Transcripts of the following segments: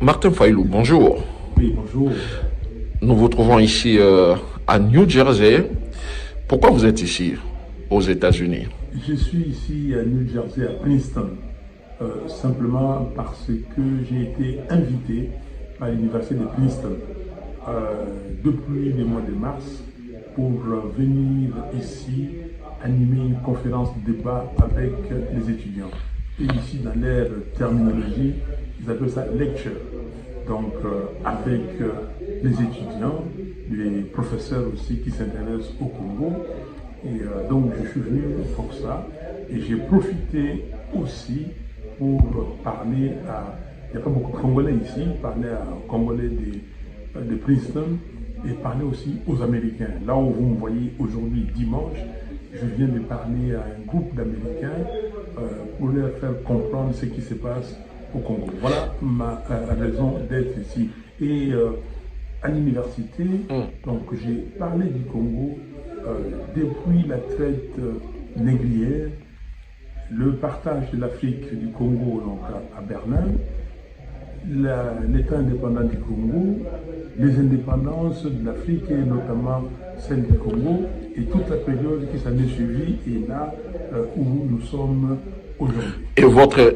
Martin Fayulu, bonjour. Oui, bonjour. Nous vous trouvons ici à New Jersey. Pourquoi vous êtes ici, aux États-Unis? Je suis ici à New Jersey, à Princeton, simplement parce que j'ai été invité à l'université de Princeton depuis le mois de mars pour venir ici animer une conférence de débat avec les étudiants. Et ici, dans leur terminologie, ils appellent ça lecture. Donc, avec les étudiants, les professeurs aussi qui s'intéressent au Congo. Et donc, je suis venu pour ça. Et j'ai profité aussi pour parler à... Il n'y a pas beaucoup de Congolais ici, parler aux Congolais de Princeton et parler aussi aux Américains. Là où vous me voyez aujourd'hui, dimanche, je viens de parler à un groupe d'Américains pour leur faire comprendre ce qui se passe au Congo. Voilà ma raison d'être ici. Et à l'université, donc j'ai parlé du Congo depuis la traite négrière, le partage de l'Afrique du Congo donc à Berlin, l'État indépendant du Congo, les indépendances de l'Afrique et notamment celle du Congo et toute la période qui s'en est suivie et là où nous sommes aujourd'hui. Et votre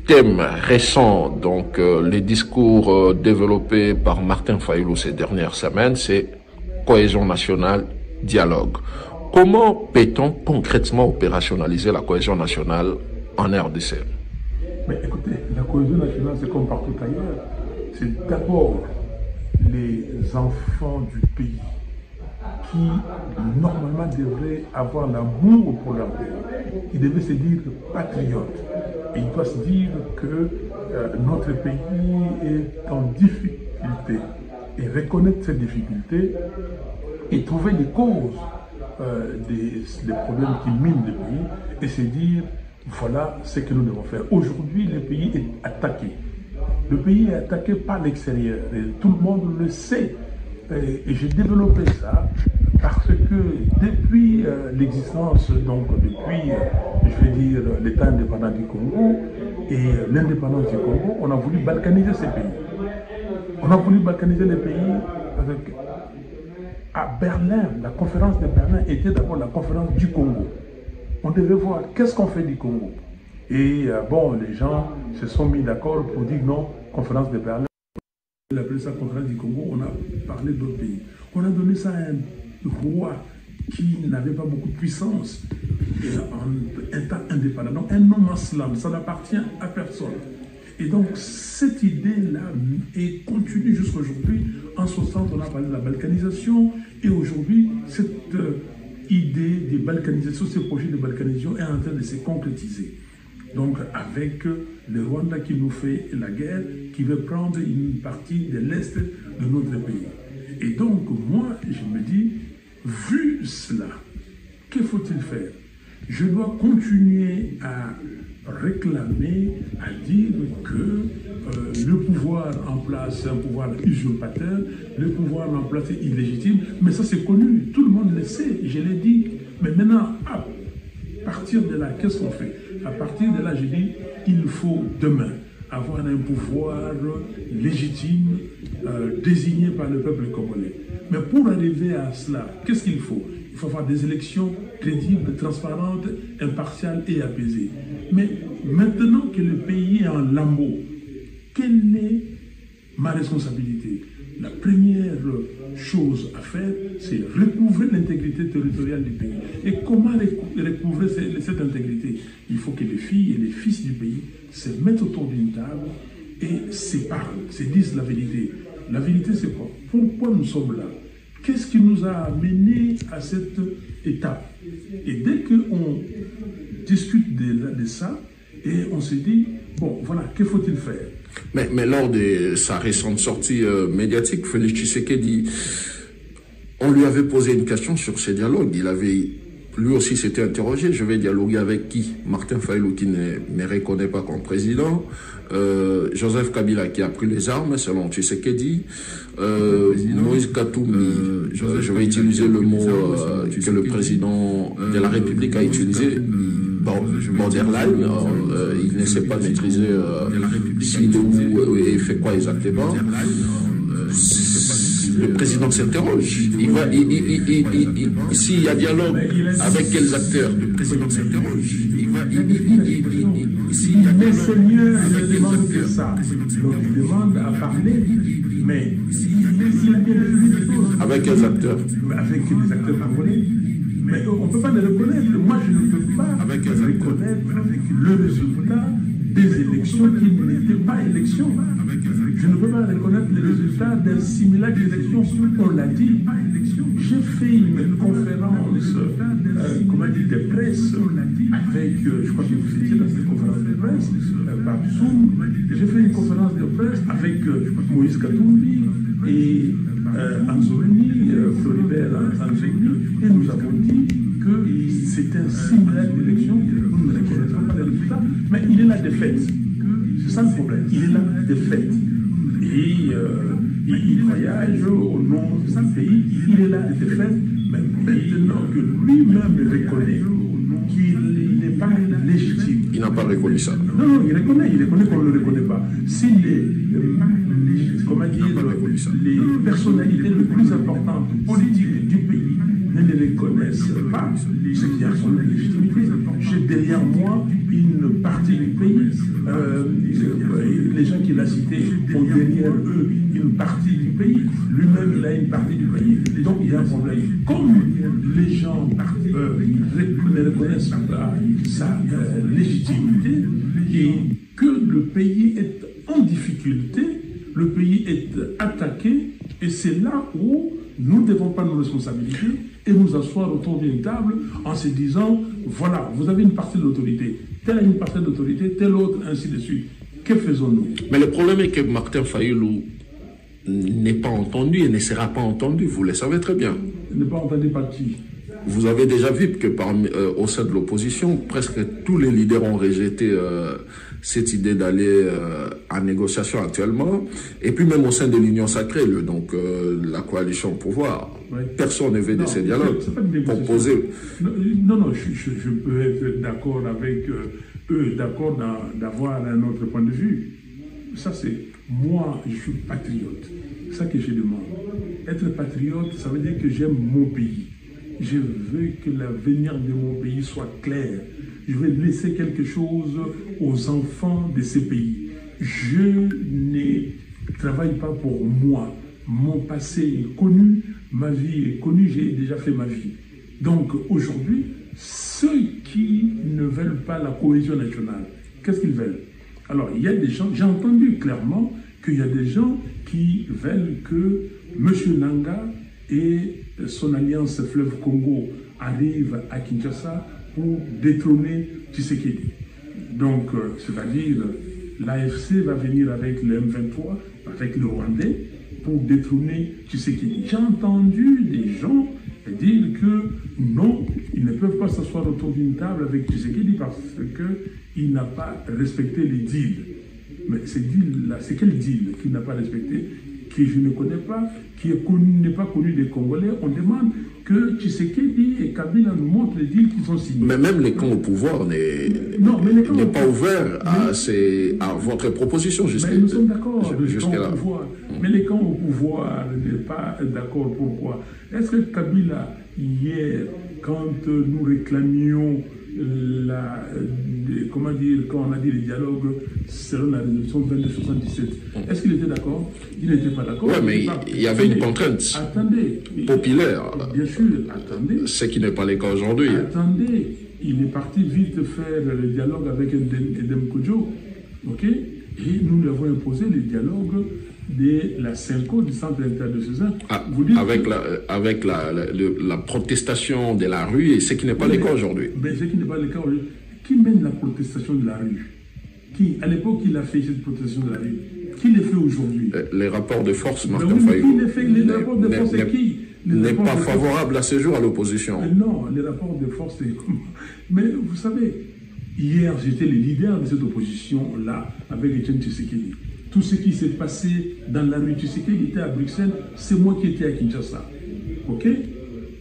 thème récent, donc les discours développés par Martin Fayulu ces dernières semaines, c'est cohésion nationale, dialogue. Comment peut-on concrètement opérationnaliser la cohésion nationale en RDC? Mais écoutez, la cohésion nationale, c'est comme partout ailleurs. C'est d'abord les enfants du pays qui, normalement, devraient avoir l'amour pour leur pays. Ils devaient se dire patriotes. Et ils doivent se dire que notre pays est en difficulté. Et reconnaître ces difficultés et trouver les causes des problèmes qui minent le pays et se dire voilà ce que nous devons faire. Aujourd'hui, le pays est attaqué. Le pays est attaqué par l'extérieur. Et tout le monde le sait. Et j'ai développé ça parce que depuis l'existence, donc depuis, je vais dire, l'État indépendant du Congo et l'indépendance du Congo, on a voulu balkaniser ces pays. On a voulu balkaniser les pays parce que à Berlin, la conférence de Berlin était d'abord la conférence du Congo. On devait voir qu'est-ce qu'on fait du Congo. Et bon, les gens se sont mis d'accord pour dire non, conférence de Berlin. On a appelé ça conférence du Congo, on a parlé d'autres pays. On a donné ça à un roi qui n'avait pas beaucoup de puissance, un État indépendant. Donc un homme en slam, ça n'appartient à personne. Et donc cette idée-là est continue jusqu'à aujourd'hui. En ce sens, on a parlé de la balkanisation et aujourd'hui, cette idée de balkanisation, ce projet de balkanisation est en train de se concrétiser. Donc avec le Rwanda qui nous fait la guerre, qui veut prendre une partie de l'Est de notre pays. Et donc moi, je me dis, vu cela, que faut-il faire? Je dois continuer à réclamer, à dire que le pouvoir en place, c'est un pouvoir usurpateur, le pouvoir en place est illégitime, mais ça c'est connu, tout le monde le sait, je l'ai dit. Mais maintenant, à partir de là, qu'est-ce qu'on fait? À partir de là, je dis, il faut demain avoir un pouvoir légitime, désigné par le peuple congolais. Mais pour arriver à cela, qu'est-ce qu'il faut? Il faut avoir des élections crédibles, transparentes, impartiales et apaisées. Mais maintenant que le pays est en lambeaux, quelle est ma responsabilité? La première chose à faire, c'est recouvrer l'intégrité territoriale du pays. Et comment recouvrer cette intégrité? Il faut que les filles et les fils du pays se mettent autour d'une table et se parlent, se disent la vérité. La vérité, c'est quoi? Pourquoi nous sommes là? Qu'est-ce qui nous a amené à cette étape? Et dès qu'on discute de ça, et on se dit, bon, voilà, que faut-il faire? Mais lors de sa récente sortie médiatique, Félix Tshisekedi, on lui avait posé une question sur ces dialogues. Il avait, lui aussi s'était interrogé, je vais dialoguer avec qui? Martin Fayulu qui ne me reconnaît pas comme président, Joseph Kabila qui a pris les armes selon Tshisekedi, Moïse Katumbi, je vais utiliser le mot que le président de la République a utilisé, borderline, il ne sait pas maîtriser s'il est où et fait quoi exactement. Le président s'interroge. S'il y a dialogue, avec quels acteurs? Le président s'interroge. Mais Seigneur ne demande que ça. Donc il demande à parler, mais il a bien défini les choses. Avec quels acteurs? Avec les acteurs congolais. Mais on ne peut pas les reconnaître. Moi, je ne peux pas reconnaître le résultat des élections qui n'étaient pas élections. Je ne peux pas reconnaître les résultats d'un simulacre d'élection. On l'a dit. J'ai fait une conférence, de presse avec, je crois que vous étiez dans cette conférence de presse, par Zoom. J'ai fait une conférence de presse avec Moïse Katumbi et Anzoni, Floribert Anzoni, et nous avons dit que c'est un simulacre d'élection. Nous ne reconnaissons pas les résultats, mais il est la défaite. C'est ça le problème. Il est la défaite. Et il voyage au nom de son pays, il est là de défaite, mais maintenant que lui-même reconnaît qu'il n'est pas légitime. Il n'a pas reconnu ça. Non, il reconnaît qu'on ne le reconnaît pas. Si les personnalités les plus importantes politiques du pays ne les reconnaissent pas, c'est qu'il y a son légitimité. J'ai derrière moi une partie du pays. Les gens qu'il a cités ont derrière eux une partie du pays. Lui-même, il a une partie du pays. Donc, il y a un problème. Comme les gens ne reconnaissent pas sa légitimité et que le pays est en difficulté, le pays est attaqué, et c'est là où nous ne devons pas nos responsabilités et nous asseoir autour d'une table en se disant, voilà, vous avez une partie de l'autorité, telle a une partie de l'autorité, telle autre, ainsi de suite. Que faisons-nous? Mais le problème est que Martin Fayulu n'est pas entendu et ne sera pas entendu, vous le savez très bien. Il n'est pas entendu par qui? Vous avez déjà vu que au sein de l'opposition, presque tous les leaders ont rejeté cette idée d'aller en négociation actuellement. Et puis même au sein de l'Union sacrée, donc la coalition au pouvoir, personne ne veut de ces dialogues proposés. Non, je peux être d'accord avec eux, d'accord d'avoir un autre point de vue. Ça, c'est moi, je suis patriote. C'est ça que je demande. Être patriote, ça veut dire que j'aime mon pays. Je veux que l'avenir de mon pays soit clair. Je veux laisser quelque chose aux enfants de ce pays. Je ne travaille pas pour moi. Mon passé est connu, ma vie est connue, j'ai déjà fait ma vie. Donc aujourd'hui, ceux qui ne veulent pas la cohésion nationale, qu'est-ce qu'ils veulent? Alors, il y a des gens, j'ai entendu clairement qu'il y a des gens qui veulent que M. Nanga et son alliance Fleuve Congo arrivent à Kinshasa pour détrôner Tshisekedi. Donc, c'est-à-dire, l'AFC va venir avec le M23, avec le Rwandais, pour détrôner Tshisekedi. J'ai entendu des gens dire que non, ils ne peuvent pas s'asseoir autour d'une table avec Tshisekedi parce qu'il n'a pas respecté les deals. Mais ces deals-là, c'est quel deal qu'il n'a pas respecté, que je ne connais pas, qui n'est pas connu des Congolais? On demande que Tshisekedi et Kabila nous montrent les deals qu'ils ont signés. Mais même les camps au pouvoir n'est pas ouvert à votre proposition jusqu'à là. Mais nous sommes d'accord, mais les camps au pouvoir n'est pas d'accord. Pourquoi? Est-ce que Kabila, hier, quand nous réclamions quand on a dit le dialogue selon la résolution 2277, est-ce qu'il était d'accord? Il n'était pas d'accord. Oui, mais il y avait une contrainte populaire. Bien sûr, attendez. Ce qui n'est pas le cas aujourd'hui. Attendez, il est parti vite faire le dialogue avec Edem Kodjo, ok? Et nous lui avons imposé le dialogue de la CENCO, du Centre interdécésaire. Avec la protestation de la rue, et ce qui n'est pas le cas aujourd'hui. Mais ce qui n'est pas le cas aujourd'hui. Qui mène la protestation de la rue? Qui, à l'époque, il a fait cette protestation de la rue? Qui les fait aujourd'hui? Les rapports de force, Martin Fayulu. Qui les fait? Les rapports de force, c'est qui? N'est pas favorable à ce jour à l'opposition. Non, les rapports de force, c'est comment? Mais vous savez, hier, j'étais le leader de cette opposition-là avec Etienne Tshisekedi. Tout ce qui s'est passé dans la rue Tshisekedi était à Bruxelles, c'est moi qui étais à Kinshasa. Ok?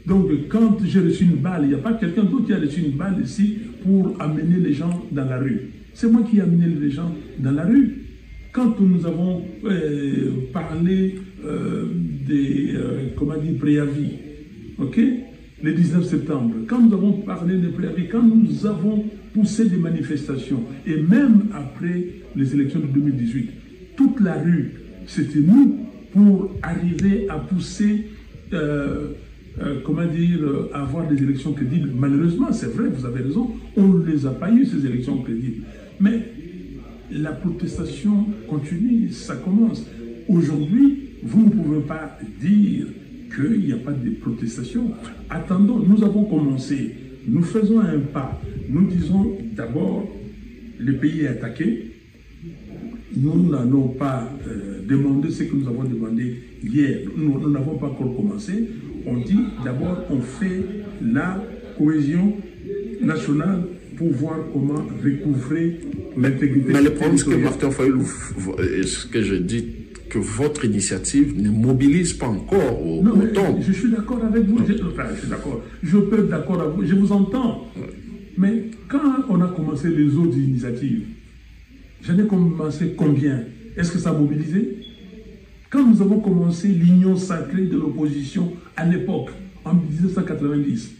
Donc, quand j'ai reçu une balle, il n'y a pas quelqu'un d'autre qui a reçu une balle ici pour amener les gens dans la rue. C'est moi qui ai amené les gens dans la rue. Quand nous avons parlé des préavis, ok, le 19 septembre, quand nous avons parlé des préavis, quand nous avons poussé des manifestations, et même après les élections de 2018, toute la rue, c'était nous pour arriver à pousser, à avoir des élections crédibles. Malheureusement, c'est vrai, vous avez raison, on ne les a pas eu, ces élections crédibles. Mais la protestation continue, ça commence. Aujourd'hui, vous ne pouvez pas dire qu'il n'y a pas de protestation. Attendons, nous avons commencé, nous faisons un pas. Nous disons d'abord, le pays est attaqué. Nous n'allons pas demander ce que nous avons demandé hier. Nous n'avons pas encore commencé. On dit d'abord, on fait la cohésion nationale pour voir comment recouvrer l'intégrité. Mais le problème, c'est que Martin Fayulu, ce que je dis, que votre initiative ne mobilise pas encore autant. Je suis d'accord avec vous. Je suis d'accord. Je peux être d'accord avec vous. Je vous entends. Ouais. Mais quand on a commencé les autres initiatives, j'en ai commencé combien? Est-ce que ça a mobilisé? Quand nous avons commencé l'union sacrée de l'opposition à l'époque, en 1990,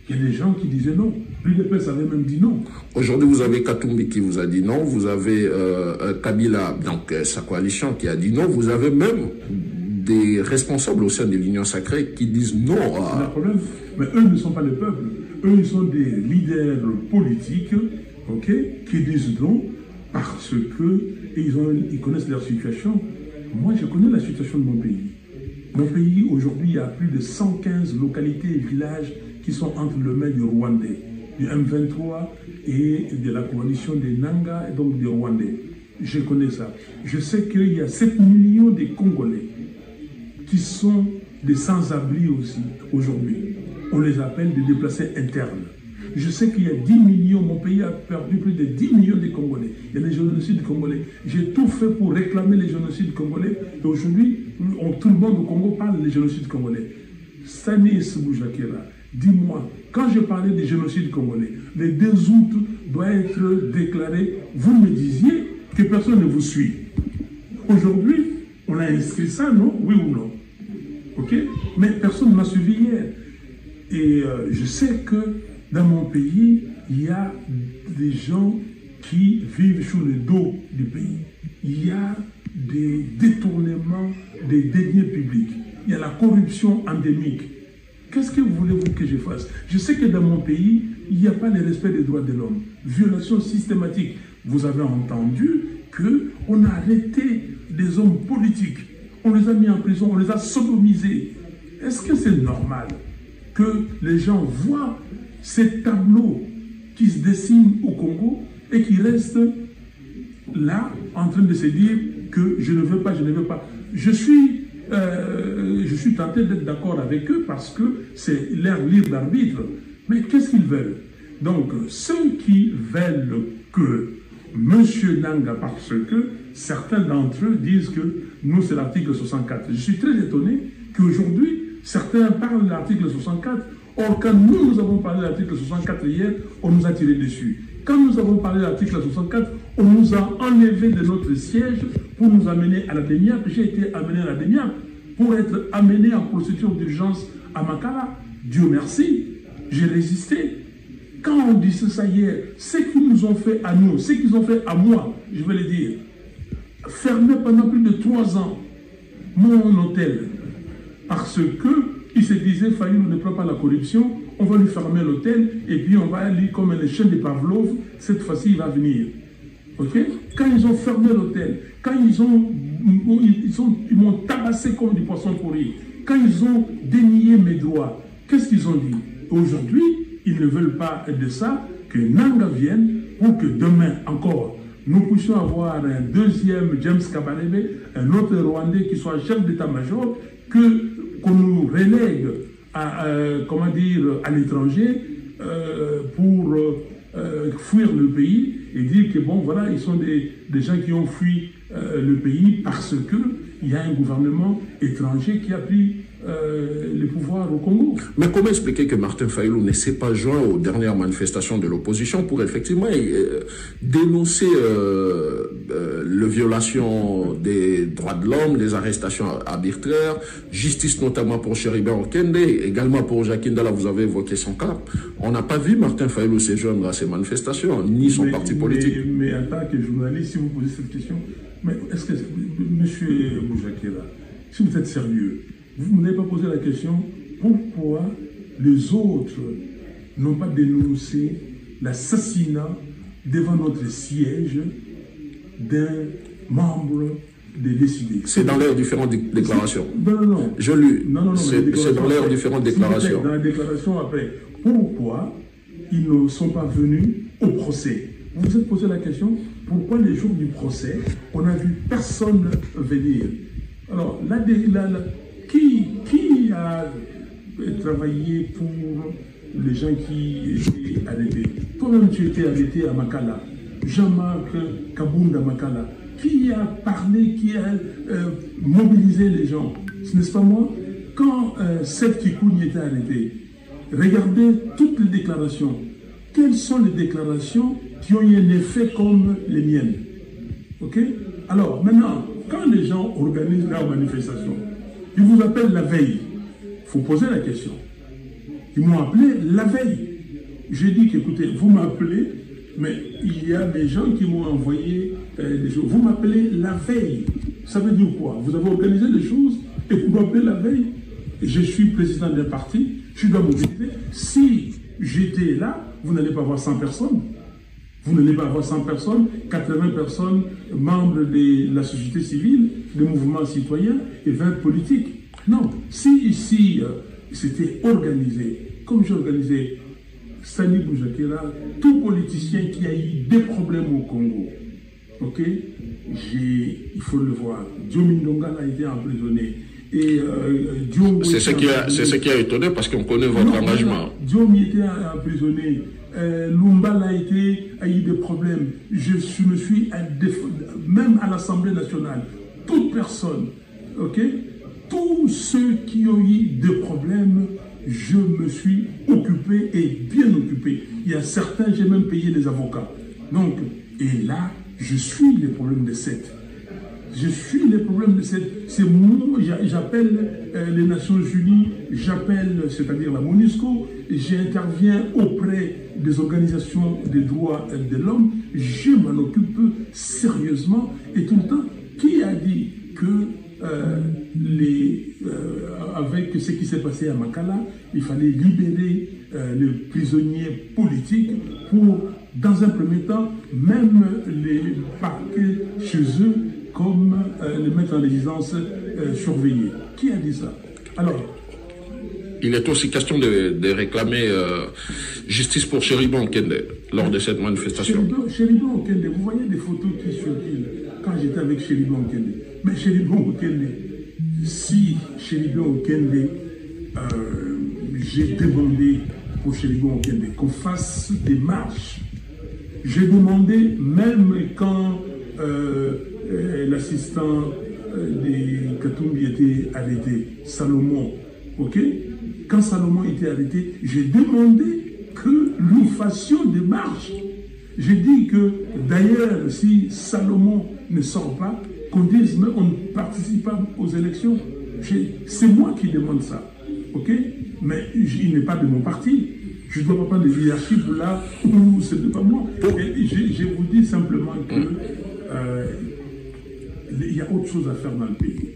il y a des gens qui disaient non. L'UDPS avait même dit non. Aujourd'hui, vous avez Katumbi qui vous a dit non. Vous avez Kabila, donc sa coalition, qui a dit non. Vous avez même des responsables au sein de l'Union sacrée qui disent non. C'est le problème. Mais eux ne sont pas le peuple. Eux, ils sont des leaders politiques, ok, qui disent non parce que ils connaissent leur situation. Moi, je connais la situation de mon pays. Mon pays, aujourd'hui, il y a plus de 115 localités et villages qui sont entre le mains du Rwandais, du M23 et de la coalition des Nanga, et donc des Rwandais. Je connais ça. Je sais qu'il y a 7 millions de Congolais qui sont des sans-abri aussi aujourd'hui. On les appelle des déplacés internes. Je sais qu'il y a 10 millions, mon pays a perdu plus de 10 millions de Congolais. Il y a des génocides congolais. J'ai tout fait pour réclamer les génocides congolais. Et aujourd'hui, tout le monde au Congo parle des génocides congolais. Stanis Boujakera, dis-moi, quand je parlais des génocides congolais, le 2 août doit être déclaré, vous me disiez que personne ne vous suit. Aujourd'hui, on a inscrit ça, non? Oui ou non? Ok? Mais personne ne m'a suivi hier. Et je sais que dans mon pays, il y a des gens qui vivent sur le dos du pays. Il y a des détournements des deniers publics. Il y a la corruption endémique. Qu'est-ce que voulez-vous que je fasse? Je sais que dans mon pays, il n'y a pas le respect des droits de l'homme. Violation systématique. Vous avez entendu qu'on a arrêté des hommes politiques. On les a mis en prison, on les a sodomisés. Est-ce que c'est normal que les gens voient ces tableaux qui se dessinent au Congo et qui restent là en train de se dire que je ne veux pas, je ne veux pas. Je suis tenté d'être d'accord avec eux parce que c'est leur libre d'arbitre. Mais qu'est-ce qu'ils veulent? Donc, ceux qui veulent que M. Nanga, parce que certains d'entre eux disent que nous, c'est l'article 64. Je suis très étonné qu'aujourd'hui, certains parlent de l'article 64. Or, quand nous avons parlé de l'article 64 hier, on nous a tiré dessus. Quand nous avons parlé de l'article 64, on nous a enlevé de notre siège pour nous amener à la DENIAP. J'ai été amené à la DENIAP pour être amené en procédure d'urgence à Makala. Dieu merci, j'ai résisté. Quand on disait ça hier, ce qu'ils nous ont fait à nous, ce qu'ils ont fait à moi, je vais le dire, fermer pendant plus de 3 ans mon hôtel, parce qu'il se disait, Fayulu ne prend pas la corruption, on va lui fermer l'hôtel, et puis on va aller comme le chien de Pavlov, cette fois-ci il va venir. Ok? Quand ils ont fermé l'hôtel, quand ils m'ont tabassé comme du poisson pourri, quand ils ont dénié mes droits, qu'est-ce qu'ils ont dit? Aujourd'hui, ils ne veulent pas de ça, que Nanga vienne pour que demain encore, nous puissions avoir un deuxième James Kabarebe, un autre Rwandais qui soit chef d'état-major, qu'on nous relègue à l'étranger pour fuir le pays et dire que bon voilà, ils sont des gens qui ont fui le pays parce qu'il y a un gouvernement étranger qui a pris les pouvoirs au Congo. Mais comment expliquer que Martin Fayulu ne s'est pas joint aux dernières manifestations de l'opposition pour effectivement dénoncer la violation des droits de l'homme, les arrestations arbitraires, justice notamment pour Chéribin Okende, également pour Jacques Ndala, vous avez évoqué son cas. On n'a pas vu Martin Fayulu se joindre à ces manifestations, ni son parti politique. Mais en tant que journaliste, si vous posez cette question, mais est-ce que, monsieur Boujakela, si vous êtes sérieux, vous n'avez pas posé la question pourquoi les autres n'ont pas dénoncé l'assassinat devant notre siège d'un membre des décidés. C'est dans leurs différentes déclarations. Non. Je lu. Non. C'est dans leurs différentes déclarations. Dans la déclaration après, pourquoi ils ne sont pas venus au procès? Vous vous êtes posé la question, pourquoi les jours du procès, on n'a vu personne venir? Alors, qui a travaillé pour les gens qui étaient arrêtés? Toi-même, tu étais arrêté à Makala. Jean-Marc Kabounda Makala. Qui a parlé, qui a mobilisé les gens? Ce n'est pas moi. Quand Seth Kikouni était arrêté, regardez toutes les déclarations. Quelles sont les déclarations qui ont eu un effet comme les miennes? Ok? Alors, maintenant, quand les gens organisent leur manifestation, ils vous appellent la veille. Il faut poser la question. Ils m'ont appelé la veille. J'ai dit qu'écoutez, vous m'appelez, mais il y a des gens qui m'ont envoyé des choses. Vous m'appelez la veille. Ça veut dire quoi? Vous avez organisé les choses et vous m'appelez la veille. Je suis président d'un parti, je dois mobiliser. Si j'étais là, vous n'allez pas avoir 100 personnes. Vous n'allez pas avoir 100 personnes, 80 personnes, membres de la société civile, des mouvements citoyens et 20 politiques. Non, si ici c'était organisé, comme j'ai organisé Sani Boujakela, tout politicien qui a eu des problèmes au Congo, ok, il faut le voir, Diomi Ndonga a été emprisonné. C'est ce qui a étonné parce qu'on connaît votre engagement. Diomi était emprisonné. Lumbala a eu des problèmes. Je me suis, même à l'Assemblée nationale, toute personne, ok, tous ceux qui ont eu des problèmes, je me suis occupé et bien occupé. Il y a certains, j'ai même payé des avocats. Donc, et là, je suis les problèmes de cette. Je suis les problèmes de cette. C'est moi, j'appelle les Nations Unies, j'appelle, c'est-à-dire la MONUSCO, j'interviens auprès des organisations des droits de l'homme, je m'en occupe sérieusement et tout le temps. Qui a dit que avec ce qui s'est passé à Makala, il fallait libérer les prisonniers politiques pour, dans un premier temps, même les parquer chez eux, comme les mettre en résidence surveillée. Qui a dit ça? Alors, il est aussi question de réclamer justice pour Chéribin Okende lors de cette manifestation. Chéribin Okende, vous voyez des photos qui circulent quand j'étais avec Chéribin Okende. Mais Chéribin Okende, si Chéribin Okende, j'ai demandé pour Chéribin Okende qu'on fasse des marches. J'ai demandé, même quand l'assistant de Katumbi était arrêté, Salomon, ok? Quand Salomon était arrêté, j'ai demandé que nous fassions des marches. J'ai dit que, d'ailleurs, si Salomon ne sort pas, qu'on dise, mais on ne participe pas aux élections. C'est moi qui demande ça, ok? Mais il n'est pas de mon parti. Je ne dois pas prendre le leadership là où ce n'est pas moi. Et je vous dis simplement que il y a autre chose à faire dans le pays.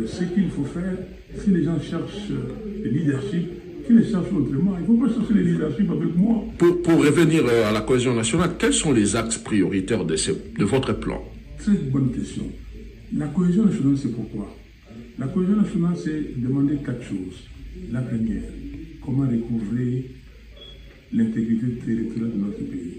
Ce qu'il faut faire, si les gens cherchent le leadership, qu'ils les cherchent autrement. Il ne faut pas chercher le leadership avec moi. Pour revenir à la cohésion nationale, quels sont les axes prioritaires de votre plan? Très bonne question. La cohésion nationale, c'est pourquoi? La cohésion nationale, c'est demander 4 choses. La première, comment recouvrer l'intégrité territoriale de notre pays.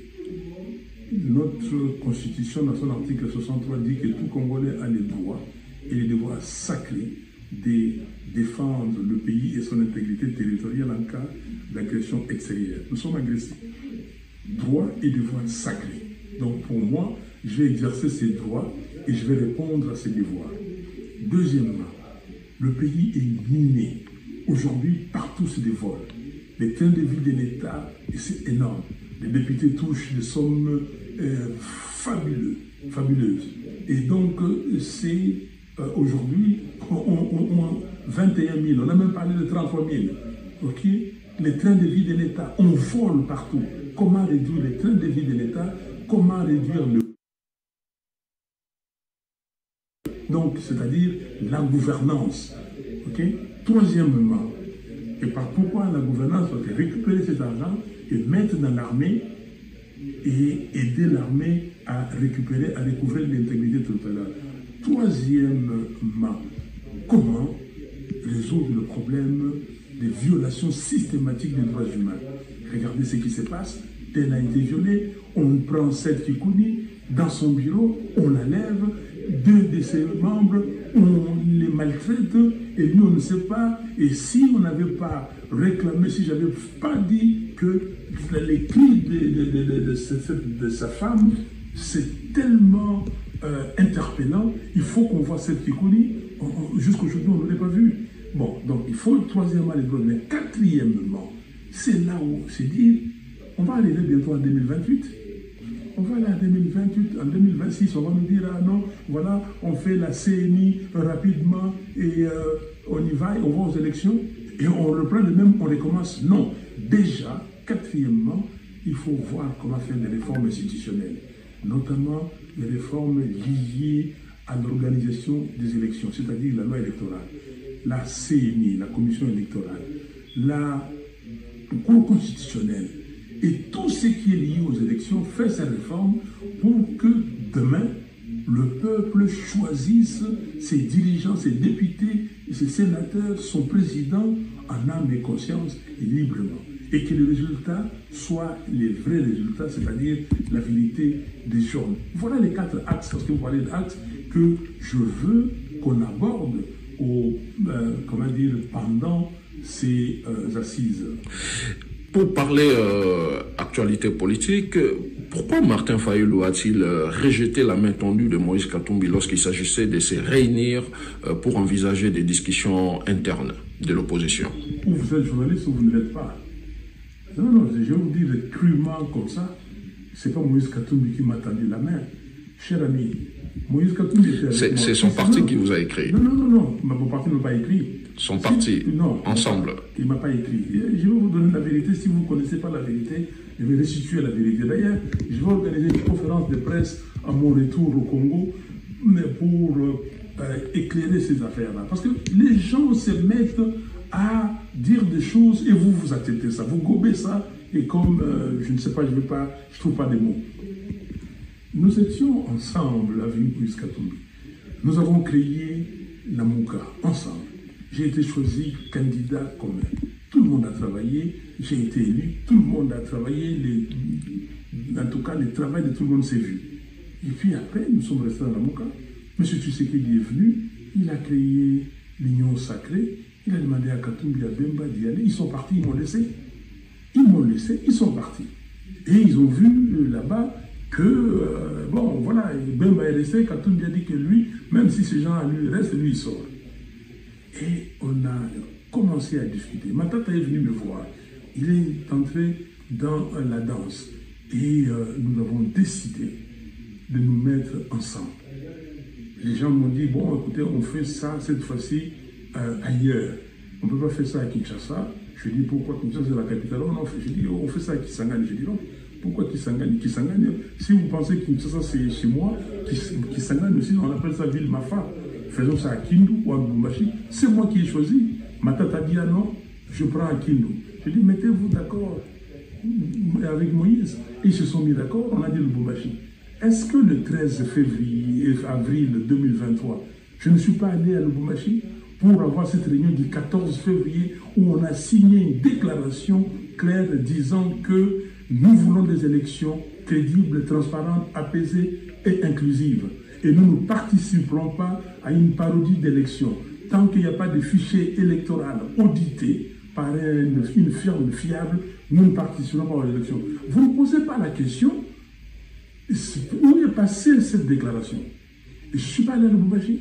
Notre constitution, dans son article 63, dit que tout Congolais a les droits et les devoirs sacrés de défendre le pays et son intégrité territoriale en cas d'agression extérieure. Nous sommes agressés. Droits et devoirs sacrés. Donc pour moi, je vais exercer ces droits et je vais répondre à ces devoirs. Deuxièmement, Le pays est miné. Aujourd'hui, partout se des vols. Les trains de vie de l'État, c'est énorme. Les députés touchent des sommes fabuleuses. Et donc, c'est aujourd'hui 21 000. On a même parlé de 33 000. Okay? Les trains de vie de l'État, on vole partout. Comment réduire les trains de vie de l'État? Comment réduire le... Donc, c'est-à-dire la gouvernance. Okay? Troisièmement, et par pourquoi la gouvernance? Parce que récupérer cet argent et mettre dans l'armée et aider l'armée à récupérer, à recouvrer l'intégrité territoriale. Troisièmement, comment résoudre le problème des violations systématiques des droits humains? Regardez ce qui se passe. Tel a été violé, on prend Seth Kikouni dans son bureau, on l'enlève, deux de ses membres, on les maltraite, et lui on ne sait pas. Et si on n'avait pas réclamé, si j'avais pas dit que les cris de sa femme, c'est tellement interpellant, il faut qu'on voit Seth Kikouni. Jusqu'aujourd'hui, on ne l'a pas vu. Bon, donc il faut troisièmement les droits, mais quatrièmement, c'est là où c'est dit, on va arriver bientôt en 2028. On va aller en 2028, en 2026, on va nous dire, ah non, voilà, on fait la CNI rapidement et on y va, et on va aux élections, et on reprend le même, on recommence. Non, déjà, quatrièmement, il faut voir comment faire des réformes institutionnelles, notamment les réformes liées à l'organisation des élections, c'est-à-dire la loi électorale, la CNI, la commission électorale, la Cour constitutionnelle, et tout ce qui est lié aux élections, fait sa réforme pour que demain, le peuple choisisse ses dirigeants, ses députés, ses sénateurs, son président en âme et conscience et librement. Et que les résultats soient les vrais résultats, c'est-à-dire la vérité des choses. Voilà les 4 axes, parce que vous parlez d'actes, que je veux qu'on aborde pendant ces assises. Pour parler actualité politique, pourquoi Martin Fayulu a-t-il rejeté la main tendue de Moïse Katumbi lorsqu'il s'agissait de se réunir pour envisager des discussions internes de l'opposition? Ou vous êtes journaliste ou vous ne l'êtes pas. Non, je vais vous dire crûment comme ça, c'est pas Moïse Katumbi qui m'a tendu la main. Cher ami, Moïse Katumbi était avec moi. C'est son parti qui vous a écrit. Non, mon parti ne m'a pas écrit. Son parti, non, ensemble. Il ne m'a pas écrit. Je vais vous donner la vérité. Si vous ne connaissez pas la vérité, je vais restituer la vérité. D'ailleurs, je vais organiser une conférence de presse à mon retour au Congo, mais pour éclairer ces affaires-là. Parce que les gens se mettent à dire des choses et vous acceptez ça. Vous gobez ça et comme, je ne sais pas, je ne trouve pas des mots. Nous étions ensemble avec Moïse Katumbi. Nous avons créé la Mouka ensemble. J'ai été choisi candidat commun. Tout le monde a travaillé, j'ai été élu, tout le monde a travaillé, en tout cas, le travail de tout le monde s'est vu. Et puis après, nous sommes restés dans la Mouka. M. Tshisekedi est venu, il a créé l'Union Sacrée, il a demandé à Katumbi, à Bemba d'y aller. Ils sont partis, ils m'ont laissé. Ils sont partis. Et ils ont vu là-bas que, bon, voilà, Bemba est resté, Katumbi a dit que lui, même si ces gens lui restent, lui, il sort. Et on a commencé à discuter. Ma tante est venue me voir. Il est entré dans la danse. Et nous avons décidé de nous mettre ensemble. Les gens m'ont dit, bon, écoutez, on fait ça cette fois-ci ailleurs. On ne peut pas faire ça à Kinshasa. Je dis, pourquoi Kinshasa, c'est la capitale? Je dis, on fait ça à Kisangani. Je dis, non. Pourquoi Kisangani? Kisangani, si vous pensez que Kinshasa, c'est chez moi, Kisangani aussi, on appelle ça ville Mafa. Faisons ça à Kindu ou à Lubumbashi. C'est moi qui ai choisi. Ma tante a dit, ah non, je prends à Kindu. Je dis, mettez-vous d'accord avec Moïse. Ils se sont mis d'accord, on a dit Lubumbashi. Est-ce que le 13 avril 2023, je ne suis pas allé à Lubumbashi pour avoir cette réunion du 14 février où on a signé une déclaration claire disant que nous voulons des élections crédibles, transparentes, apaisées et inclusives. Et nous ne participerons pas à une parodie d'élection. Tant qu'il n'y a pas de fichier électoral audité par une firme fiable, nous ne participerons pas aux élections. Vous ne posez pas la question, où est passée cette déclaration? Je ne suis pas allé à Lubumbashi.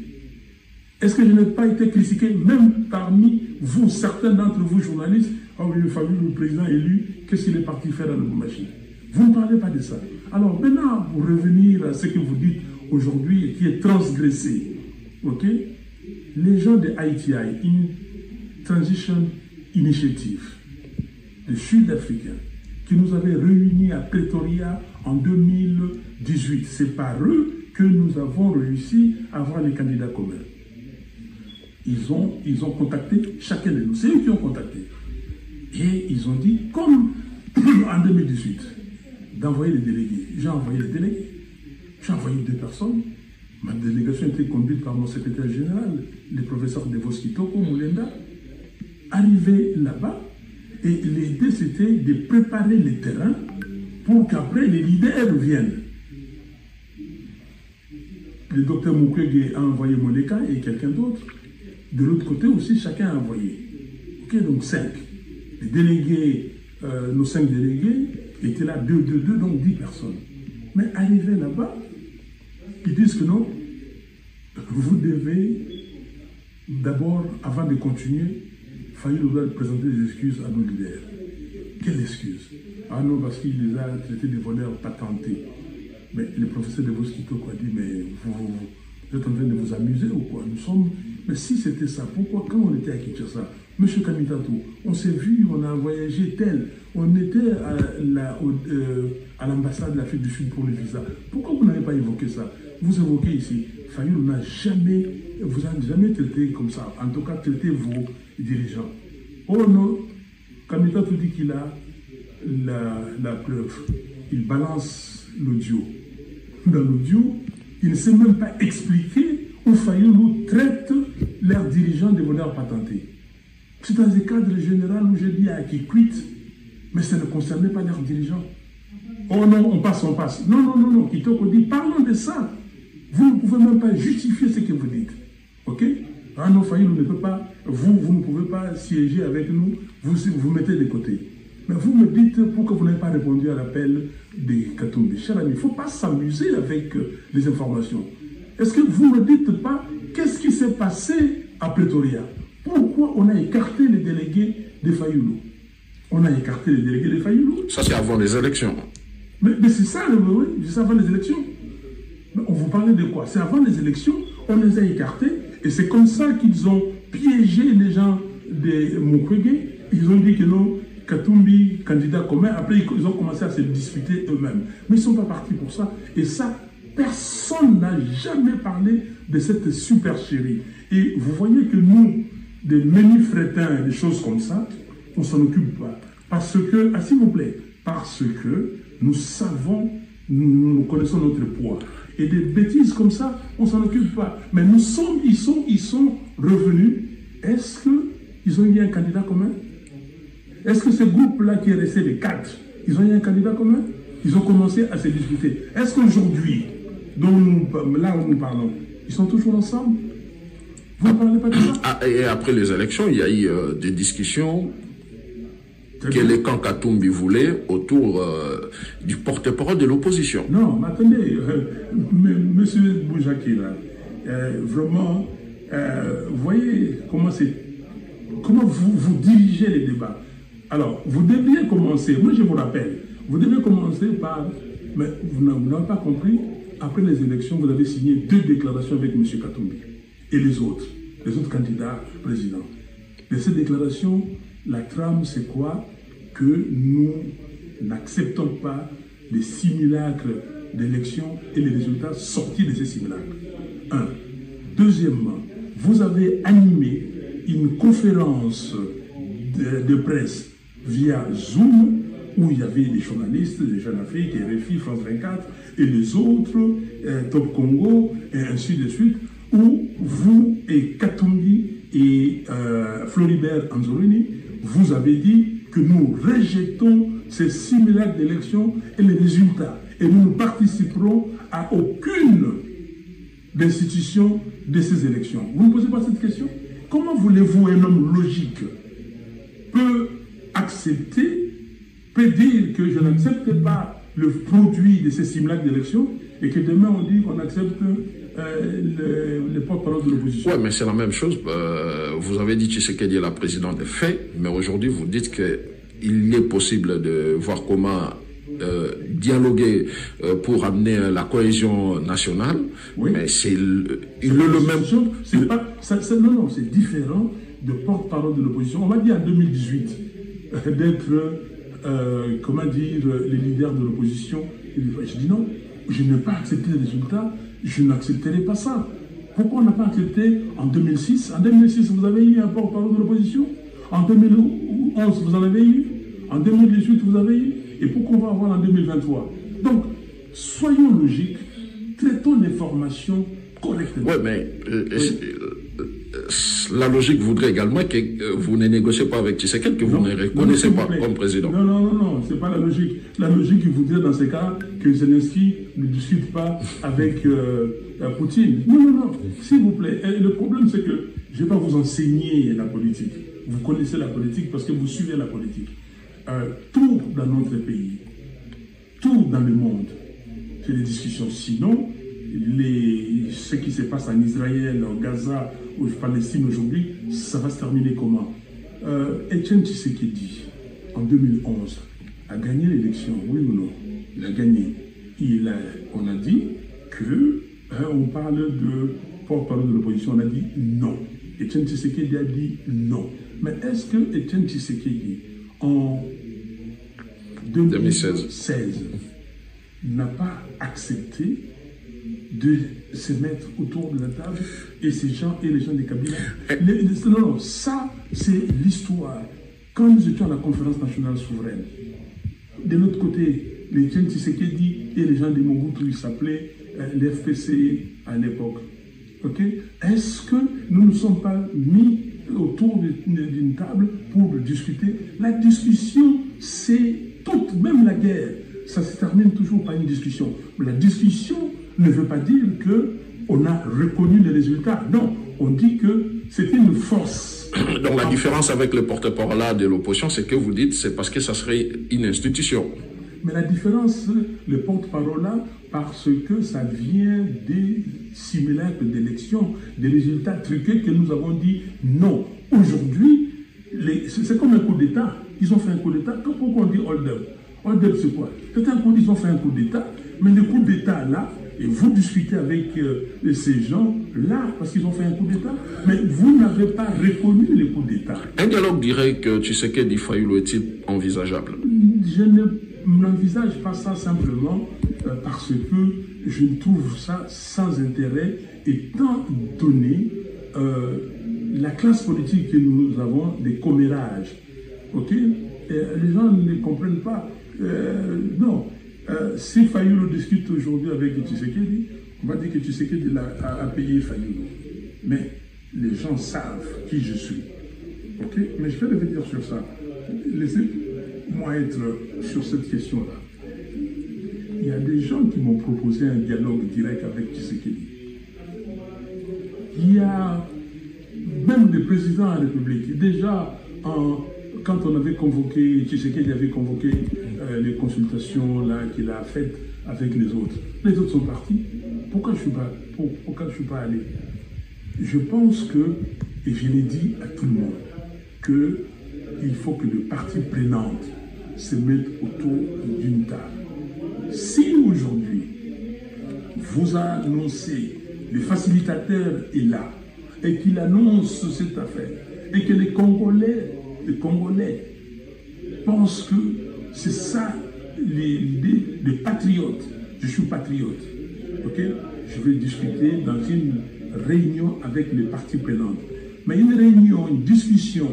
Est-ce que je n'ai pas été critiqué, même parmi vous, certains d'entre vous, journalistes, oh oui, le président élu, qu'est-ce qu'il est parti faire dans le machine? Vous ne parlez pas de ça. Alors maintenant, pour revenir à ce que vous dites aujourd'hui et qui est transgressé, ok? Les gens de ITI, Transition Initiative, les Sud-Africains, qui nous avaient réunis à Pretoria en 2018, c'est par eux que nous avons réussi à avoir les candidats communs. Ils ont contacté chacun de nous. C'est eux qui ont contacté. Et ils ont dit, comme en 2018, d'envoyer les délégués. J'ai envoyé les délégués. J'ai envoyé 2 personnes. Ma délégation était conduite par mon secrétaire général, le professeur Devos Kitoko Moulenda. Arrivé là-bas, et l'idée c'était de préparer les terrains pour qu'après les leaders viennent. Le docteur Mukwege a envoyé Moleka et quelqu'un d'autre. De l'autre côté aussi, chacun a envoyé. Ok, donc 5. Les délégués, nos 5 délégués étaient là, 2, donc 10 personnes. Mais arrivé là-bas, ils disent que non, vous devez d'abord, avant de continuer, Fayulu doit présenter des excuses à nos leaders. Quelle excuse? Ah non, parce qu'il les a traités de voleurs patentés. Mais le professeur de Boskito a dit, mais vous êtes en train de vous amuser ou quoi? Nous sommes... Mais si c'était ça, pourquoi quand on était à Kinshasa, Monsieur Kamitatou, on s'est vu, on a voyagé tel, on était à l'ambassade de l'Afrique du Sud pour le visa. Pourquoi vous n'avez pas évoqué ça? Vous évoquez ici, Fayulu vous a jamais traité comme ça, en tout cas traité vos dirigeants. Oh non, Kamitatou dit qu'il a la preuve. Il balance l'audio. Dans l'audio, il ne sait même pas expliquer où Fayulu traite leurs dirigeants de voleurs patentés. C'est dans un cadre général où j'ai dit à qui quitte, mais ça ne concernait pas leurs dirigeants. Oh non, on passe. Non. Kitoko dit, parlons de ça. Vous ne pouvez même pas justifier ce que vous dites. Ok? Ah non, Fayulu ne peut pas, vous ne pouvez pas siéger avec nous, vous mettez de côté. Mais vous me dites pourquoi vous n'avez pas répondu à l'appel de Katumbi. Cher ami, il ne faut pas s'amuser avec les informations. Est-ce que vous ne me dites pas qu'est-ce qui s'est passé à Pretoria? Pourquoi on a écarté les délégués de Fayulu? On a écarté les délégués de Fayulu. Ça, c'est avant les élections. Mais c'est ça, oui, c'est avant les élections. Mais on vous parlait de quoi? C'est avant les élections, on les a écartés. Et c'est comme ça qu'ils ont piégé les gens de Mukwege. Ils ont dit que non, Katumbi, candidat commun. Après, ils ont commencé à se disputer eux-mêmes. Mais ils ne sont pas partis pour ça. Et ça, personne n'a jamais parlé de cette supercherie. Et vous voyez que nous, des menus frétins, des choses comme ça, on ne s'en occupe pas. Parce que, s'il vous plaît, parce que nous savons, nous connaissons notre poids. Et des bêtises comme ça, on ne s'en occupe pas. Mais ils sont revenus. Est-ce qu'ils ont eu un candidat commun? Est-ce que ce groupe-là qui est resté les 4, ils ont eu un candidat commun? Ils ont commencé à se discuter. Est-ce qu'aujourd'hui, là où nous parlons, ils sont toujours ensemble? Vous ne parlez pas de ça? Et après les élections, il y a eu des discussions que les camps Katumbi voulaient autour du porte-parole de l'opposition. Non, mais attendez, monsieur Boujaki, là, vraiment, vous voyez comment vous dirigez les débats. Alors, vous deviez commencer, moi je vous rappelle, vous devez commencer par, mais vous n'avez pas compris, après les élections, vous avez signé 2 déclarations avec M. Katumbi et les autres candidats présidents. De ces déclarations, la trame, c'est quoi? Que nous n'acceptons pas les simulacres d'élections et les résultats sortis de ces simulacres. 1. Deuxièmement, vous avez animé une conférence de presse via Zoom où il y avait des journalistes de Jeune Afrique, RFI, France 24 et les autres, Top Congo et ainsi de suite, où vous et Katumbi et Floribert Anzorini, vous avez dit que nous rejetons ces simulacres d'élections et les résultats. Et nous ne participerons à aucune institution de ces élections. Vous ne posez pas cette question? Comment voulez-vous un homme logique peut accepter, peut dire que je n'accepte pas le produit de ces simulacres d'élections et que demain on dit qu'on accepte les porte-parole de l'opposition. Oui, mais c'est la même chose. Vous avez dit Tshisekedi est la présidente des faits, mais aujourd'hui, vous dites qu'il est possible de voir comment dialoguer pour amener la cohésion nationale. Oui. Mais il est le même... Non, c'est différent de porte-parole de l'opposition. On m'a dit en 2018 d'être, comment dire, les leaders de l'opposition. Je dis non, je n'ai pas accepté les résultats, je n'accepterai pas ça. Pourquoi on n'a pas accepté en 2006? En 2006, vous avez eu un porte-parole de l'opposition. En 2011, vous en avez eu. En 2018, vous avez eu. Et pourquoi on va avoir en 2023? Donc, soyons logiques, traitons l'information correctement. Oui, mais la logique voudrait également que vous ne négociez pas avec Tshisekedi, que vous ne reconnaissez pas comme président. Non, c'est pas la logique. La logique voudrait dans ces cas que Zelensky ne discute pas avec Poutine. Non, s'il vous plaît. Et le problème, c'est que je ne vais pas vous enseigner la politique. Vous connaissez la politique parce que vous suivez la politique. Tout dans notre pays, tout dans le monde, c'est des discussions. Sinon, ce qui se passe en Israël, en Gaza, ou en Palestine aujourd'hui, ça va se terminer comment? Etienne Tshisekedi, en 2011, a gagné l'élection, oui ou non? Il a gagné. On a dit que, on parle de porte-parole de l'opposition, on a dit non. Etienne Tshisekedi a dit non. Mais est-ce que Etienne Tshisekedi, en 2016, n'a pas accepté de se mettre autour de la table et ces gens et les gens des cabinets? Non, ça c'est l'histoire. Quand nous étions à la conférence nationale souveraine, de l'autre côté, les Etienne Tshisekedi et les gens des Mobutu, ils s'appelaient les FPC à l'époque. Okay? Est-ce que nous ne sommes pas mis autour d'une table pour discuter? La discussion, c'est toute, même la guerre, ça se termine toujours par une discussion. Mais la discussion ne veut pas dire qu'on a reconnu les résultats. Non, on dit que c'est une force. Donc la différence avec le porte-parole de l'opposition, c'est que vous dites c'est parce que ça serait une institution. Mais la différence, le porte-parole là, parce que ça vient des simulacres d'élections, des résultats truqués que nous avons dit non. Aujourd'hui, c'est comme un coup d'État. Ils ont fait un coup d'État. Pourquoi on dit hold-up? Hold-up, c'est quoi? C'est un coup, ils ont fait un coup d'État, mais le coup d'État là, et vous discutez avec ces gens-là, parce qu'ils ont fait un coup d'État, mais vous n'avez pas reconnu le coup d'État. Un dialogue dirait que Tshisekedi Fayulu est-il envisageable? Je n'envisage pas ça simplement parce que je trouve ça sans intérêt, étant donné la classe politique que nous avons, des commérages. Ok? Les gens ne comprennent pas. Non. Si Fayulu discute aujourd'hui avec Tshisekedi, on va dire que Tshisekedi a payé Fayulu. Mais les gens savent qui je suis. Ok? Mais je vais revenir sur ça. Laissez-moi être sur cette question-là. Il y a des gens qui m'ont proposé un dialogue direct avec Tshisekedi. Il y a même des présidents de la République. Déjà, quand on avait convoqué, Tshisekedi avait convoqué les consultations qu'il a faites avec les autres. Les autres sont partis. Pourquoi je ne suis pas allé? Je pense que, et je l'ai dit à tout le monde, qu'il faut que les parties prenantes se mettent autour d'une table. Si aujourd'hui, vous annoncez, le facilitateur est là, et qu'il annonce cette affaire, et que les Congolais pensent que c'est ça l'idée des patriotes. Je suis patriote. Ok? Je vais discuter dans une réunion avec les parties prenantes. Mais une réunion, une discussion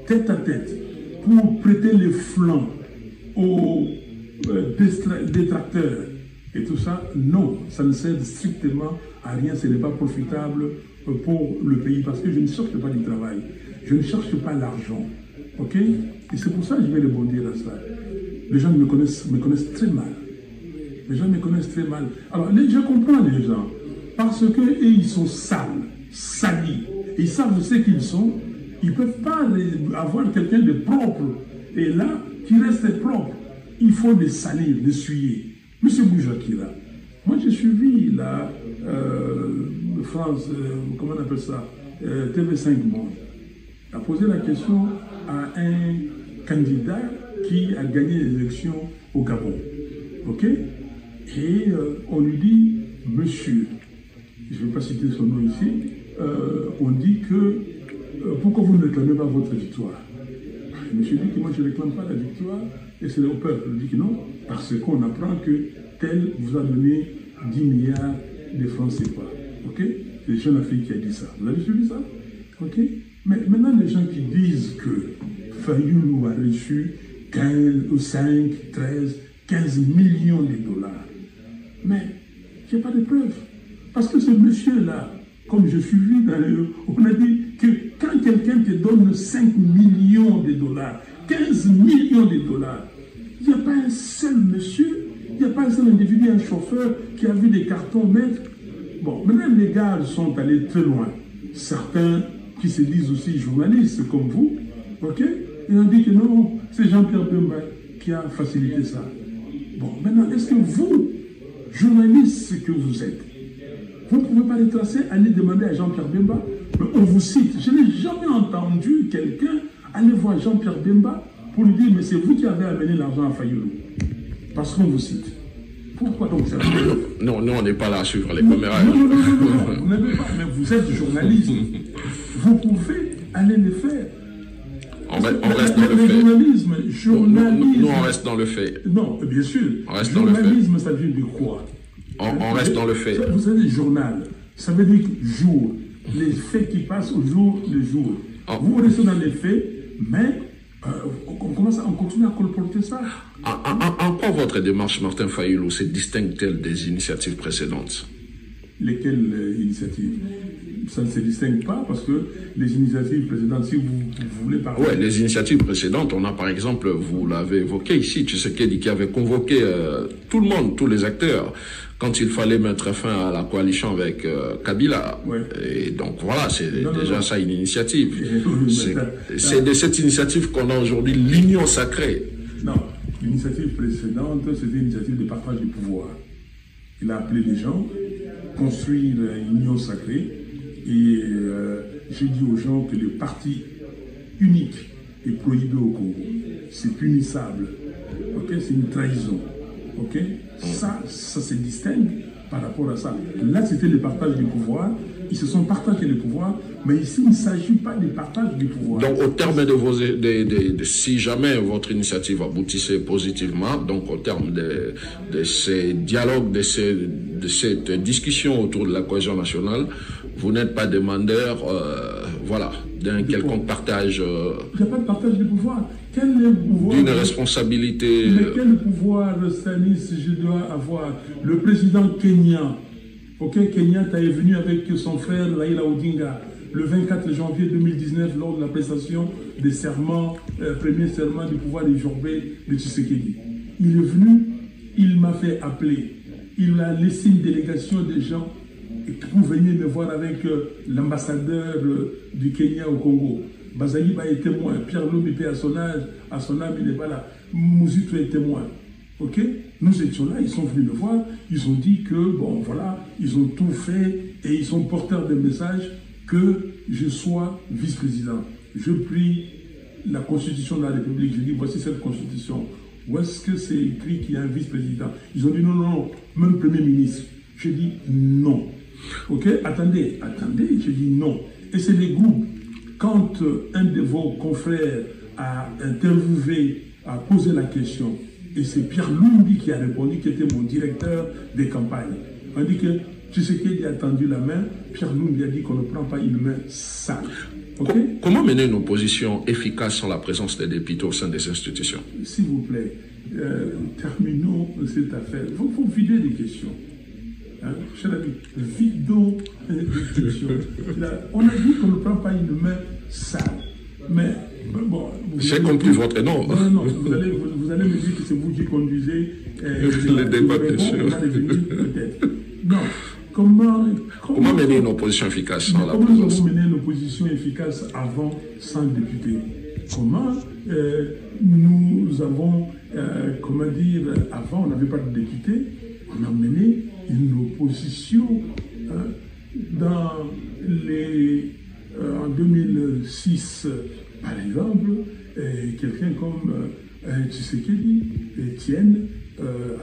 tête à tête pour prêter les flancs aux détracteurs et tout ça, non, ça ne sert strictement à rien, ce n'est pas profitable pour le pays parce que je ne cherche pas du travail, je ne cherche pas l'argent. Ok? Et c'est pour ça que je vais rebondir à ça. Les gens me connaissent très mal. Les gens me connaissent très mal. Alors, je comprends les gens. Parce que ils sont sales, salis. Ils savent ce qu'ils sont. Ils ne peuvent pas avoir quelqu'un de propre. Et là, qui reste propre. Il faut les salir, les suyer. Monsieur Boujakira, Moi, j'ai suivi la France, comment on appelle ça, TV5 Monde, a posé la question à un candidat qui a gagné l'élection au Gabon. OK? Et on lui dit, monsieur, je ne vais pas citer son nom ici, on dit que pourquoi vous ne réclamez pas votre victoire? Monsieur dit que moi je ne réclame pas la victoire, et c'est le peuple. Il dit que non, parce qu'on apprend que tel vous a donné 10 milliards de francs CFA. OK? C'est le jeune Afrique qui a dit ça. Vous avez suivi ça? OK? Mais maintenant, les gens qui disent que Fayoulou a reçu 5, 13, 15 millions de dollars, mais il n'y a pas de preuves. Parce que ce monsieur-là, comme je suis vu, on a dit que quand quelqu'un te donne 5 millions de dollars, 15 millions de dollars, il n'y a pas un seul monsieur, il n'y a pas un seul individu, un chauffeur qui a vu des cartons mettre. Bon, maintenant les gars sont allés très loin. Certains qui se disent aussi journalistes comme vous, ok, ils ont dit que non, c'est Jean-Pierre Bemba qui a facilité ça. Bon, maintenant, est-ce que vous, journalistes que vous êtes, vous ne pouvez pas les tracer, aller demander à Jean-Pierre Bemba? Mais on vous cite. Je n'ai jamais entendu quelqu'un aller voir Jean-Pierre Bemba pour lui dire, mais c'est vous qui avez amené l'argent à Fayoulou. Parce qu'on vous cite. Pourquoi donc ça? Non, nous, on n'est pas là à suivre les caméras. Non, vous n'avez pas, mais vous êtes journaliste. Vous pouvez aller le faire. On reste dans le fait. Journalisme. Nous, on reste dans le fait. Non, bien sûr. On reste dans le fait. Journalisme, ça veut dire quoi? On reste dans le fait. Vous savez, journal, ça veut dire jour. Les faits qui passent au jour le jour. Vous restez dans les faits, mais on continue à colporter ça. En quoi votre démarche, Martin Fayoulou, se distingue-t-elle des initiatives précédentes? Lesquelles initiatives? Ça ne se distingue pas parce que les initiatives précédentes, si vous voulez parler... Oui, les initiatives précédentes, on a par exemple, vous l'avez évoqué ici, Tshisekedi qui avait convoqué tout le monde, tous les acteurs, quand il fallait mettre fin à la coalition avec Kabila. Ouais. Et donc voilà, c'est déjà ça une initiative. C'est de cette initiative qu'on a aujourd'hui l'union sacrée. Non, l'initiative précédente, c'était une initiative de partage du pouvoir. Il a appelé les gens, construire une union sacrée. Et j'ai dit aux gens que le parti unique est prohibé au Congo. C'est punissable. Okay? C'est une trahison. Okay? Ça se distingue par rapport à ça. Là, c'était le partage du pouvoir. Ils se sont partagés le pouvoir, mais ici, il ne s'agit pas du partage du pouvoir. Donc, au terme de si jamais votre initiative aboutissait positivement, donc au terme de ces dialogues, de cette discussion autour de la cohésion nationale, vous n'êtes pas demandeur, voilà, d'un quelconque partage. Il n'y a pas de partage du pouvoir. Quel est le pouvoir? D'une responsabilité. Mais quel pouvoir, Stanis, je dois avoir? Le président kenyan, Kenyatta est venu avec son frère Raila Odinga le 24 janvier 2019 lors de la prestation des serments, premier serment du pouvoir de Jorbé de Tshisekedi. Il est venu, il m'a fait appeler. Il a laissé une délégation de gens pour venir me voir avec l'ambassadeur du Kenya au Congo. Bazaïba est témoin, Pierre Lombi à son âge, à son âme, il n'est pas là. Mouzito est témoin. Ok? Nous étions là, ils sont venus me voir, ils ont dit que, bon, voilà, ils ont tout fait et ils sont porteurs de message que je sois vice-président. Je prie la Constitution de la République, je dis, voici cette Constitution. Où est-ce que c'est écrit qu'il y a un vice-président? Ils ont dit non, non, même Premier ministre. Je dis non. Ok? Attendez, je dis non. Et c'est les groupes. Quand un de vos confrères a interviewé, a posé la question, et c'est Pierre Lumbi qui a répondu, qui était mon directeur des campagnes. On dit que Tshisekedi a tendu la main, Pierre Lumbi a dit qu'on ne prend pas une main sale. Okay? Comment mener une opposition efficace sans la présence des députés au sein des institutions? S'il vous plaît, terminons cette affaire. Il faut vider les questions. Hein? Cher ami, vidons les questions. Là, on a dit qu'on ne prend pas une main sale. Mais bon, j'ai compris votre nom. Non, vous allez me dire que c'est vous qui conduisez le débat, bien sûr. Peut-être. Non. Comment mener une opposition efficace sans la présence? Comment nous mener une opposition efficace avant sans député? Comment nous avons, comment dire, avant on n'avait pas de député, on a mené une opposition. En 2006, par exemple, quelqu'un comme Tshisekedi, Etienne,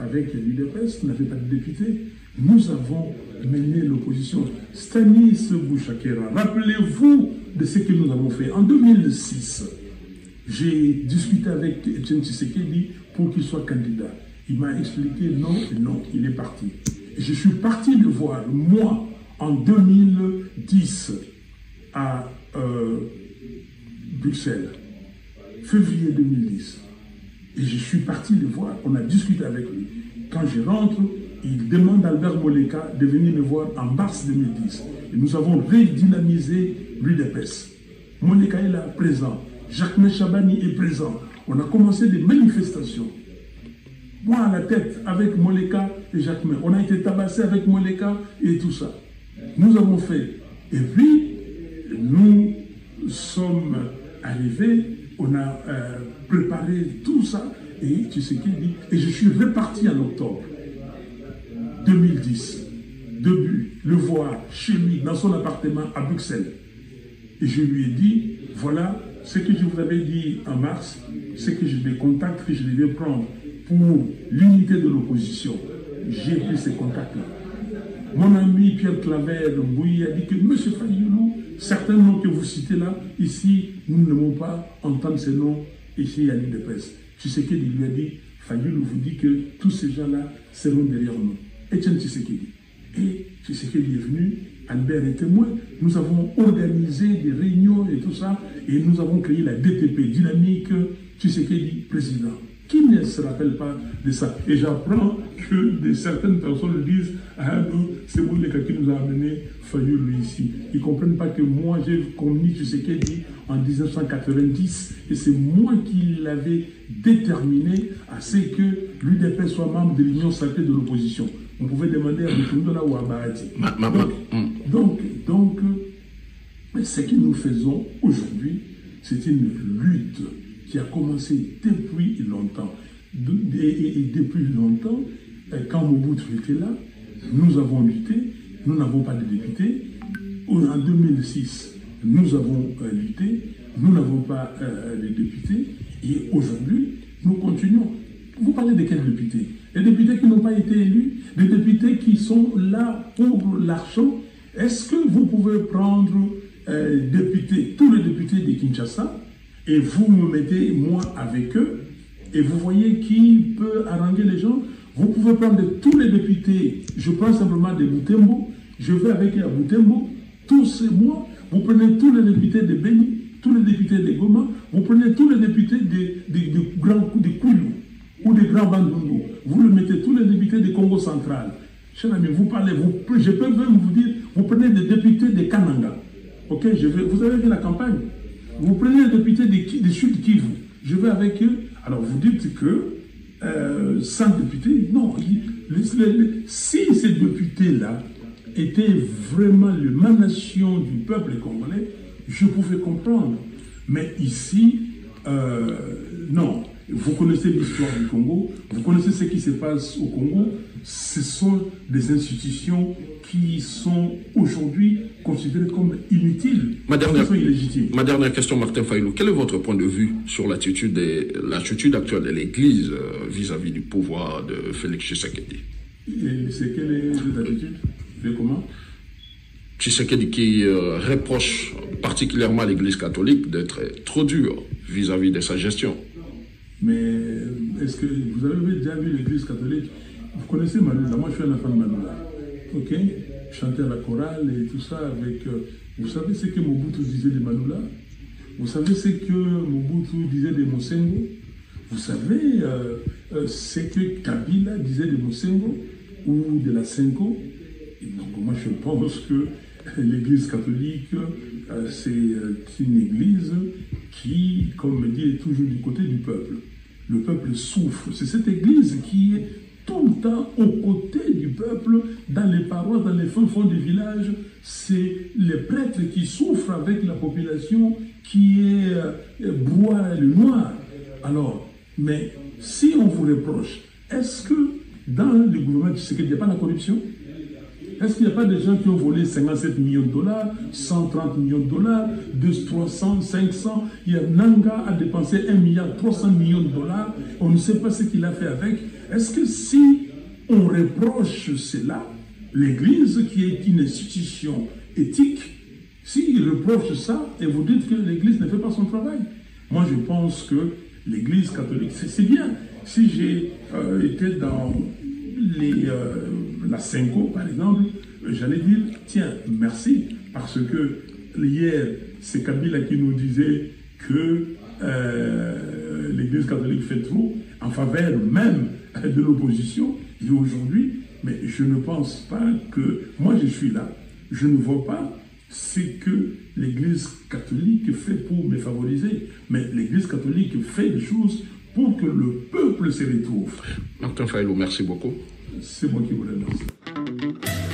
avec l'UDPS, n'avait pas de député. Nous avons mené l'opposition. Stanis Bouchakera, rappelez-vous de ce que nous avons fait. En 2006, j'ai discuté avec Etienne Tshisekedi pour qu'il soit candidat. Il m'a expliqué non, et non, il est parti. Et je suis parti le voir, moi, en 2010, à Bruxelles, février 2010. Et je suis parti le voir, on a discuté avec lui. Quand je rentre, il demande à Albert Moleka de venir me voir en mars 2010. Et nous avons redynamisé l'UDPS. Moleka est là, présent. Jacques Chabani est présent. On a commencé des manifestations. Moi à la tête, avec Moleka et Jacques. On a été tabassé avec Moleka et tout ça. Nous avons fait. Et puis, nous sommes arrivés, on a préparé tout ça, et tu sais qu'il dit, et je suis reparti en octobre 2010, début, le voir chez lui, dans son appartement à Bruxelles. Et je lui ai dit, voilà ce que je vous avais dit en mars, c'est que j'ai des contacts que je devais prendre pour l'unité de l'opposition. J'ai pris ces contacts-là. Mon ami Pierre Claver Mbouy a dit que M. Fayoulou, certains noms que vous citez là, ici, nous n'aimons pas entendre ces noms ici à l'UDPS. Tshisekedi lui a dit, Fayoulou vous dit que tous ces gens-là seront derrière nous. Etienne Tshisekedi. Et Tshisekedi est venu, Albert est témoin. Nous avons organisé des réunions et tout ça, et nous avons créé la DTP, Dynamique Tshisekedi Président. Qui ne se rappelle pas de ça? Et j'apprends que certaines personnes disent, ah non, c'est Moleka qui nous a amené Fayoulou ici. Ils ne comprennent pas que moi, j'ai commis Tshisekedi en 1990, et c'est moi qui l'avais déterminé à ce que l'UDP soit membre de l'Union sacrée de l'opposition. On pouvait demander à Mutundula ou à Bahati. Donc, ce que nous faisons aujourd'hui, c'est une lutte qui a commencé depuis longtemps. Et depuis longtemps, quand Mobutu était là, nous avons lutté, nous n'avons pas de députés. En 2006, nous avons lutté, nous n'avons pas de députés. Et aujourd'hui, nous continuons. Vous parlez de quels députés? Les députés qui n'ont pas été élus, des députés qui sont là pour l'argent. Est-ce que vous pouvez prendre tous les députés de Kinshasa, et vous me mettez, moi, avec eux, et vous voyez qui peut arranger les gens? Vous pouvez prendre tous les députés, je prends simplement des Boutembo, je vais avec eux à Boutembo, tous ces mois, vous prenez tous les députés de Beni, tous les députés de Goma, vous prenez tous les députés de Kwilu, ou des Grands Bandundu, vous le mettez tous les députés de Congo central. Cher ami, vous parlez, je peux même vous dire, vous prenez des députés de Kananga, ok, vous avez vu la campagne? Vous prenez les députés des Sud Kivu, je vais avec eux. Alors vous dites que 100 députés, non. Si ces députés-là étaient vraiment l'émanation du peuple congolais, je pouvais comprendre. Mais ici, non. Vous connaissez l'histoire du Congo, vous connaissez ce qui se passe au Congo. Ce sont des institutions qui sont aujourd'hui considérées comme inutiles, ma dernière question, Martin Fayoulou, quel est votre point de vue sur l'attitude actuelle de l'Église vis-à-vis du pouvoir de Félix Tshisekedi? C'est quelle est cette attitude? Comment? Tshisekedi qui reproche particulièrement à l'Église catholique d'être trop dure vis-à-vis de sa gestion. Mais est-ce que vous avez déjà vu l'Église catholique? Vous connaissez Manoula? Moi, je suis un enfant de Manoula. Ok? Je chantais à la chorale et tout ça avec... vous savez ce que Mobutu disait de Manoula? Vous savez ce que Mobutu disait de Mosengo? Vous savez ce que Kabila disait de Mosengo ou de la Senko? Et donc, moi, je pense que l'Église catholique, c'est une église qui, comme me dit, est toujours du côté du peuple. Le peuple souffre. C'est cette église qui est tout le temps aux côtés du peuple, dans les paroisses, dans les fonds des villages. C'est les prêtres qui souffrent avec la population qui est broie le noir. Alors, mais si on vous reproche, est-ce que dans le gouvernement du Tshisekedi, il n'y a pas la corruption? Est-ce qu'il n'y a pas des gens qui ont volé 57 millions de dollars, 130 millions de dollars, 300, 500? Il y a Nanga a dépensé 1 milliard 300 millions de dollars. On ne sait pas ce qu'il a fait avec. Est-ce que si on reproche cela, l'Église, qui est une institution éthique, s'il reproche ça, et vous dites que l'Église ne fait pas son travail? Moi, je pense que l'Église catholique, c'est bien. Si j'ai été dans la Cinco, par exemple, j'allais dire, tiens, merci, parce que hier, c'est Kabila qui nous disait que l'Église catholique fait trop, en faveur même de l'opposition, et aujourd'hui, mais je ne pense pas que, moi je suis là, je ne vois pas ce que l'Église catholique fait pour me favoriser, mais l'Église catholique fait des choses pour que le peuple se retrouve. Martin Fayulu, merci beaucoup. C'est moi qui vous remercie.